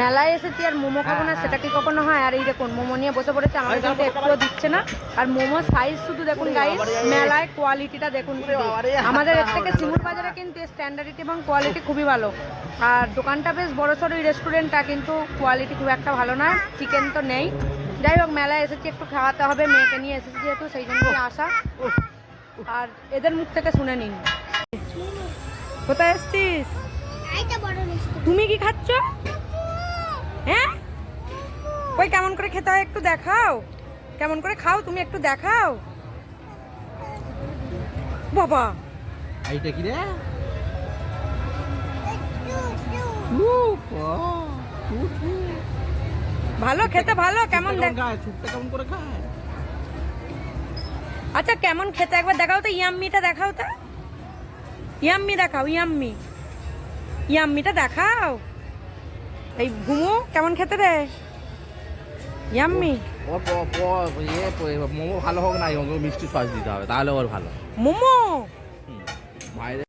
মেলায় এসেছি আর মোমো খাবো না সেটা কি কখনো হয়? আর এই দেখুন মোমো নিয়ে বসে পড়েছে, আমাদের কিন্তু একটুও দিচ্ছে না। আর মোমোর সাইজ শুধু দেখুন গাইস, মেলায় কোয়ালিটিটা দেখুন। আমাদের এর থেকে শিমুর বাজারে কিন্তু স্ট্যান্ডার্ড এবং কোয়ালিটি খুবই ভালো। আর দোকানটা বেশ বড়সড়, রেস্টুরেন্টটা, কিন্তু কোয়ালিটি খুব একটা ভালো না। চিকেন তো নেই। যাই হোক, মেলায় এসেছি একটু খাওয়াতে হবে, মেয়েকে নিয়ে এসেছি যেহেতু, সেই জন্যই আসা। আর এদের মুখ থেকে শুনে নিন। কোথায় এসছিস? তুমি কি খাচ্ছ? হ্যাঁ, ওই কেমন করে খেতে হয় একটু দেখাও। কেমন করে খাও তুমি একটু দেখাও। বাবা এইটা কি রে? ভালো খেতে, ভালো কেমন খায় ছুটতে কেমন করে খায়? আচ্ছা কেমন খেতে একবার দেখাও তো, ইয়াম্মিটা দেখাও তো, ইয়াম্মি দেখাও, ইয়াম্মি, ইয়াম্মিটা দেখাও। এই ঘুমো কেমন খেতে রে? ইয়াম্মি। মোমো ভালো হোক না, মিষ্টি সস দিতে হবে, তাহলে ওর ভালো মোমো বাইরে।